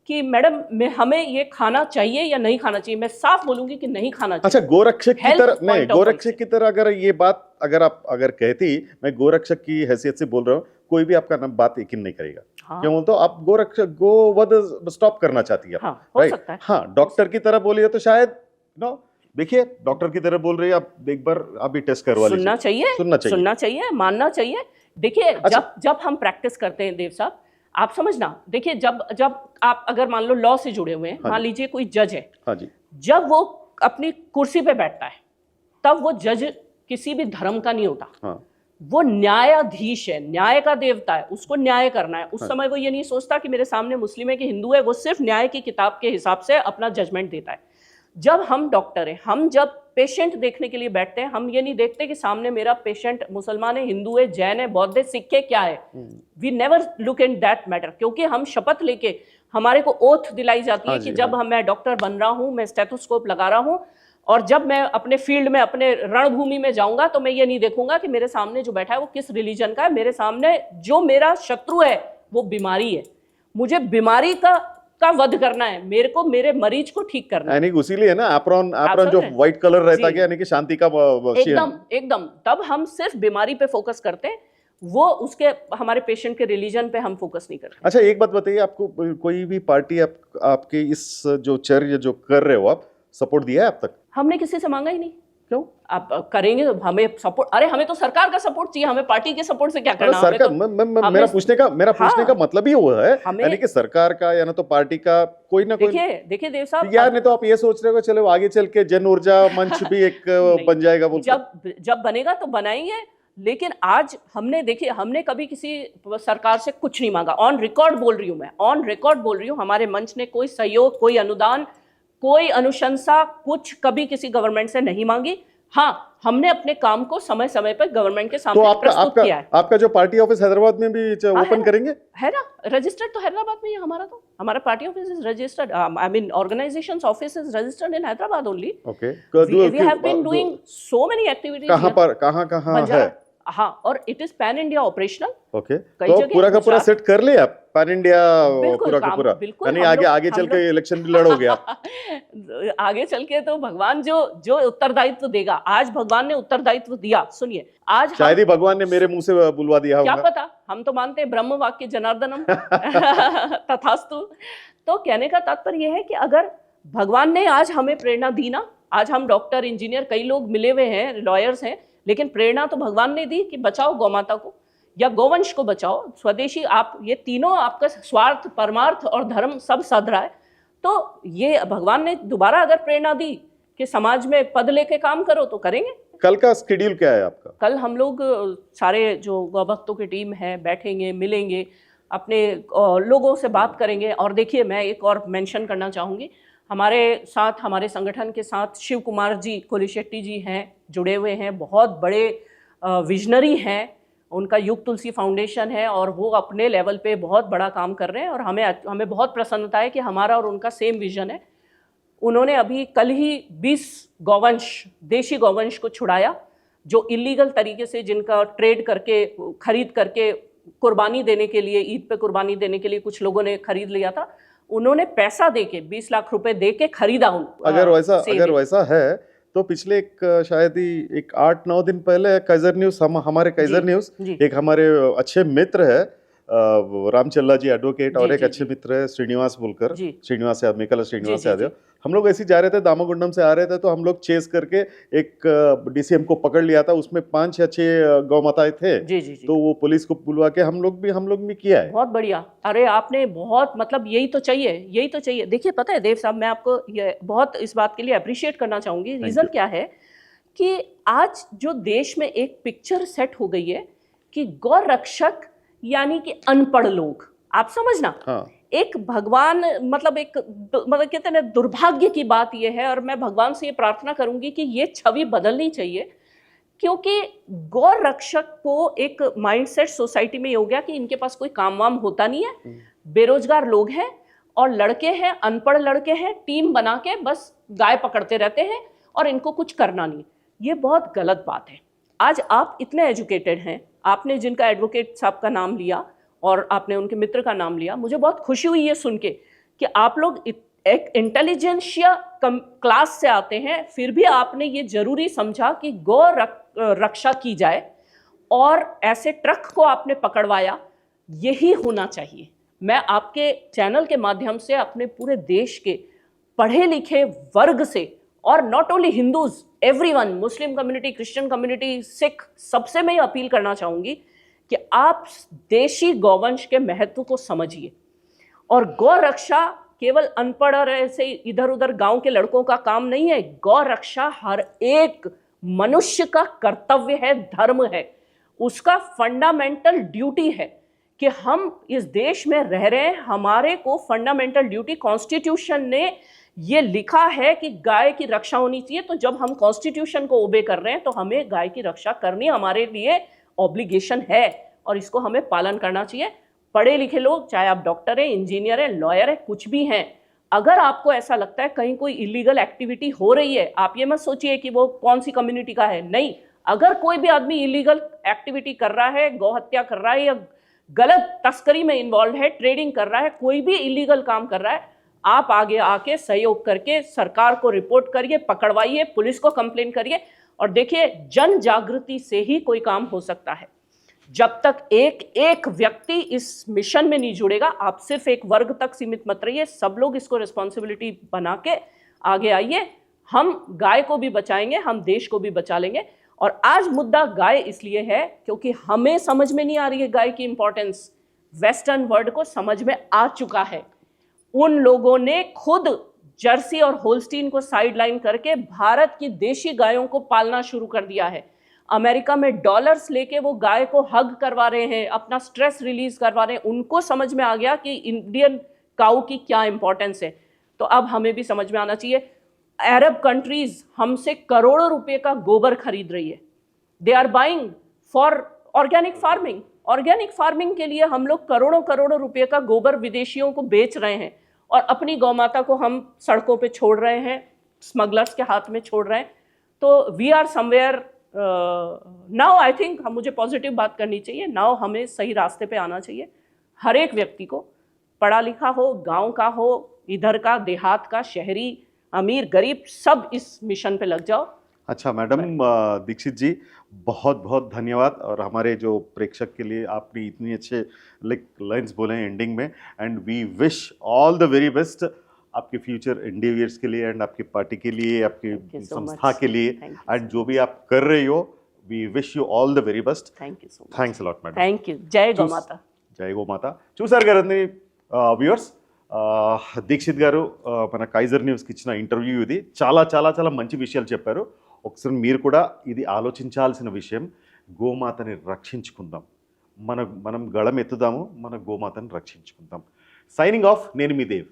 कि मैडम हमें ये खाना चाहिए या नहीं खाना चाहिए, मैं साफ बोलूंगी कि नहीं खाना चाहिए। अच्छा, गोरक्षक की तरह नहीं, गोरक्षक की तरह अगर ये बात अगर कहती, मैं गोरक्षक की हैसियत से बोल रहा हूँ, कोई भी आपका नाम बात यकीन नहीं करेगा। हाँ। क्यों? तो आप गोवध स्टॉप करना चाहती है। हाँ, हो सकता है। हाँ, डॉक्टर की तरह बोलिए तो शायद देखिए, डॉक्टर की तरह बोल रही है, आप एक बार आप भी टेस्ट करवा लीजिए। सुनना चाहिए, मानना चाहिए। देखिए, अच्छा। जब हम प्रैक्टिस करते हैं देव साहब, आप समझना, देखिए जब आप अगर मान लो लॉ से जुड़े हुए हैं, मान लीजिए कोई जज है, हाँ जी, जब वो अपनी कुर्सी पे बैठता है तब वो जज किसी भी धर्म का नहीं होता। हाँ। वो न्यायाधीश है, न्याय का देवता है, उसको न्याय करना है। उस समय वो ये नहीं सोचता कि मेरे सामने मुस्लिम है कि हिंदू है, वो सिर्फ न्याय की किताब के हिसाब से अपना जजमेंट देता है। जब हम डॉक्टर हैं, हम जब पेशेंट देखने के लिए बैठते हैं, हम ये नहीं देखते कि सामने मेरा पेशेंट मुसलमान है, हिंदू है, जैन है, बौद्ध है, सिख है, क्या है। We never look in that matter, क्योंकि हम शपथ लेके, हमारे को ओथ दिलाई जाती है कि जब मैं डॉक्टर बन रहा हूँ, मैं स्टेथोस्कोप लगा रहा हूँ, और जब मैं अपने फील्ड में, अपने रणभूमि में जाऊंगा तो मैं ये नहीं देखूंगा कि मेरे सामने जो बैठा है वो किस रिलीजन का है। मेरे सामने जो मेरा शत्रु है वो बीमारी है, मुझे बीमारी का वध करना है, मेरे को मेरे मरीज को ठीक करना है। यानी इसीलिए ना एप्रॉन जो व्हाइट कलर रहता है, यानी कि शांति का एकदम तब हम सिर्फ बीमारी पे फोकस करते हैं, वो उसके हमारे पेशेंट के रिलीजन पे हम फोकस नहीं करते। अच्छा, एक बात बताइए, आपको कोई भी पार्टी आपके इस जो चर्या जो कर रहे हो आप, सपोर्ट दिया है अब तक? हमने किसी से मांगा ही नहीं। क्यों? आप करेंगे तो हमें सपोर्ट, अरे हमें तो सरकार का सपोर्ट चाहिए, हमें पार्टी के सपोर्ट से क्या करना। सरकार तो, मेरा पूछने का मतलब ही वो है, यानी कि सरकार का या ना तो पार्टी का कोई ना कोई। देखिए देव साहब, यार नहीं तो आप ये सोच रहे हो चलो आगे चल के जन ऊर्जा मंच भी एक बन जाएगा बोल। जब बनेगा तो बनाएंगे, लेकिन आज हमने कभी किसी सरकार से कुछ नहीं मांगा। ऑन रिकॉर्ड बोल रही हूँ मैं, ऑन रिकॉर्ड बोल रही हूँ, हमारे मंच ने कोई सहयोग, कोई अनुदान, कोई अनुशंसा कुछ कभी किसी गवर्नमेंट से नहीं मांगी। हाँ, हमने अपने काम को समय समय पर गवर्नमेंट के सामने प्रस्तुत किया है। आपका जो पार्टी ऑफिस हैदराबाद में भी ओपन करेंगे? है ना, रजिस्टर्ड तो हैदराबाद में ही हमारा, तो हमारा party office is registered, I mean organisations office is registered in Hyderabad only. Okay, we have been doing so many activities. कहां है? हाँ, और it is pan India operational. Okay, तो पूरा का पूरा सेट कर लिया पैन इंडिया, पूरा का पूरा, यानी आगे चल के इलेक्शन भी लड़ोगे आप? आगे चल के तो भगवान जो उत्तरदायित्व देगा, आज भगवान ने उत्तरदायित्व दिया। सुनिए, आज शायद ही भगवान ने मेरे मुंह से बुलवा दिया, क्या पता, हम तो मानते हैं ब्रह्म वाक्य जनार्दनम तथास्तु। तो कहने का तात्पर्य यह है कि अगर भगवान ने आज हमें प्रेरणा दी ना, आज हम डॉक्टर, इंजीनियर, कई लोग मिले हुए हैं, लॉयर्स हैं, लेकिन प्रेरणा तो भगवान ने दी कि बचाओ गौमाता को या गौवंश को बचाओ, स्वदेशी, आप ये तीनों आपका स्वार्थ, परमार्थ और धर्म सब साध रहा है। तो ये भगवान ने दोबारा अगर प्रेरणा दी कि समाज में पद लेके काम करो तो करेंगे। कल का शेड्यूल क्या है आपका? कल हम लोग सारे जो गौभक्तों की टीम है बैठेंगे, मिलेंगे, अपने लोगों से बात करेंगे। और देखिए, मैं एक और मेंशन करना चाहूँगी, हमारे साथ, हमारे संगठन के साथ शिव कुमार जी कोलिशेट्टी जी हैं, जुड़े हुए हैं, बहुत बड़े विजनरी हैं, उनका युग तुलसी फाउंडेशन है और वो अपने लेवल पे बहुत बड़ा काम कर रहे हैं। और हमें बहुत प्रसन्नता है कि हमारा और उनका सेम विजन है। उन्होंने अभी कल ही 20 गौवंश, देशी गौवंश को छुड़ाया, जो इलीगल तरीके से, जिनका ट्रेड करके, खरीद करके कुर्बानी देने के लिए, ईद पे कुर्बानी देने के लिए कुछ लोगों ने खरीद लिया था। उन्होंने पैसा देके 20 लाख रुपए देके खरीदा। अगर वैसा है तो पिछले शायद ही 8-9 दिन पहले काइजर न्यूज, हमारे काइजर न्यूज, एक हमारे अच्छे मित्र है रामचल्ला जी एडवोकेट और जी, एक जी, अच्छे जी। मित्र है श्रीनिवास बोलकर, जी। श्रीनिवास यादव, मेकला श्रीनिवास जी, जी, यादव। हम लोग ऐसे ही जा रहे थे, दामागुंडम से आ रहे थे, तो हम लोग चेस करके एक डीसीएम को पकड़ लिया था। उसमें 5 या 6 गौ माताएं थे, जी, जी, जी। तो वो पुलिस को बुलवा के हम लोग भी किया है। बहुत बढ़िया। अरे आपने बहुत, मतलब यही तो चाहिए, यही तो चाहिए। देखिए पता है देव साहब, मैं आपको ये बहुत इस बात के लिए अप्रिशिएट करना चाहूँगी। Thank reason you. क्या है कि आज जो देश में एक पिक्चर सेट हो गई है कि गौ रक्षक यानी कि अनपढ़ लोग, आप समझना, हाँ, एक भगवान, मतलब एक मतलब कहते हैं ना, दुर्भाग्य की बात यह है, और मैं भगवान से ये प्रार्थना करूंगी कि ये छवि बदलनी चाहिए, क्योंकि गौ रक्षक को एक माइंडसेट सोसाइटी में ये हो गया कि इनके पास कोई काम वाम होता नहीं है, बेरोजगार लोग हैं और लड़के हैं, अनपढ़ लड़के हैं, टीम बना के बस गाय पकड़ते रहते हैं और इनको कुछ करना नहीं। ये बहुत गलत बात है। आज आप इतने एजुकेटेड हैं, आपने जिनका एडवोकेट साहब का नाम लिया और आपने उनके मित्र का नाम लिया, मुझे बहुत खुशी हुई ये सुन के कि आप लोग एक इंटेलिजेंशिया क्लास से आते हैं, फिर भी आपने ये जरूरी समझा कि गौ रक्षा की जाए और ऐसे ट्रक को आपने पकड़वाया। यही होना चाहिए। मैं आपके चैनल के माध्यम से अपने पूरे देश के पढ़े लिखे वर्ग से, और not only Hindus, everyone, Muslim community, Christian community, Sikh, सबसे मैं ये अपील करना चाहूंगी कि आप देशी गौवंश के महत्व को समझिए। और गौ रक्षा केवल अनपढ़ और ऐसे इधर उधर गांव के लड़कों का काम नहीं है। गौ रक्षा हर एक मनुष्य का कर्तव्य है, धर्म है, उसका फंडामेंटल ड्यूटी है कि हम इस देश में रह रहे हैं। हमारे को फंडामेंटल ड्यूटी, कॉन्स्टिट्यूशन ने ये लिखा है कि गाय की रक्षा होनी चाहिए। तो जब हम कॉन्स्टिट्यूशन को ओबे कर रहे हैं तो हमें गाय की रक्षा करनी हमारे लिए ऑब्लिगेशन है और इसको हमें पालन करना चाहिए। पढ़े लिखे लोग, चाहे आप डॉक्टर हैं, इंजीनियर हैं, लॉयर हैं, कुछ भी हैं, अगर आपको ऐसा लगता है कहीं कोई इलीगल एक्टिविटी हो रही है, आप ये मत सोचिए कि वो कौन सी कम्युनिटी का है, नहीं। अगर कोई भी आदमी इलीगल एक्टिविटी कर रहा है, गौ हत्या कर रहा है या गलत तस्करी में इन्वॉल्व है, ट्रेडिंग कर रहा है, कोई भी इलीगल काम कर रहा है, आप आगे आके सहयोग करके सरकार को रिपोर्ट करिए, पकड़वाइए, पुलिस को कंप्लेन करिए। और देखिए, जन जागृति से ही कोई काम हो सकता है। जब तक एक एक व्यक्ति इस मिशन में नहीं जुड़ेगा, आप सिर्फ एक वर्ग तक सीमित मत रहिए, सब लोग इसको रिस्पॉन्सिबिलिटी बना के आगे आइए। हम गाय को भी बचाएंगे, हम देश को भी बचा लेंगे। और आज मुद्दा गाय इसलिए है क्योंकि हमें समझ में नहीं आ रही है गाय की इंपॉर्टेंस, वेस्टर्न वर्ल्ड को समझ में आ चुका है। उन लोगों ने खुद जर्सी और होल्स्टीन को साइडलाइन करके भारत की देशी गायों को पालना शुरू कर दिया है। अमेरिका में डॉलर्स लेके वो गाय को हग करवा रहे हैं, अपना स्ट्रेस रिलीज करवा रहे हैं। उनको समझ में आ गया कि इंडियन काऊ की क्या इंपॉर्टेंस है। तो अब हमें भी समझ में आना चाहिए। अरब कंट्रीज हमसे करोड़ों रुपए का गोबर खरीद रही है। They are buying for organic farming. Organic farming के लिए हम लोग करोड़ों करोड़ों रुपए का गोबर विदेशियों को बेच रहे हैं और अपनी गौ माता को हम सड़कों पे छोड़ रहे हैं, स्मगलर्स के हाथ में छोड़ रहे हैं। तो we are somewhere now, I think मुझे पॉजिटिव बात करनी चाहिए। नाउ हमें सही रास्ते पे आना चाहिए। हर एक व्यक्ति को, पढ़ा लिखा हो, गांव का हो, इधर का, देहात का, शहरी, अमीर, गरीब, सब इस मिशन पे लग जाओ। अच्छा मैडम दीक्षित जी, बहुत बहुत धन्यवाद। और हमारे जो प्रेक्षक के लिए आपने इतनी अच्छे लाइन्स बोले हैं एंडिंग में, and we wish all the very best आपके फ्यूचर एंडेवियर्स के लिए एंड आपकी पार्टी के लिए, आपकी संस्था के लिए, एंड जो भी आप कर रही हो, we wish you all the very best. Thank you so much. Thanks a lot madam. Thank you. జై గోమాత. జై గోమాత. చూసారు కదండి వ్యూవర్స్, దీక్షిత్ గారు మన కైజర్ న్యూస్కి ఇచ్చిన ఇంటర్వ్యూ ఇది. చాలా చాలా చాలా మంచి విషయాలు చెప్పారు. ఒకసారి మీరు కూడా ఇది ఆలోచించాల్సిన విషయం. గోమాతని రక్షించుకుందాం, మనం గళం ఎత్తుదాము, మన గోమాతని రక్షించుకుందాం. సైనింగ్ ఆఫ్, నేను మీ దేవ్.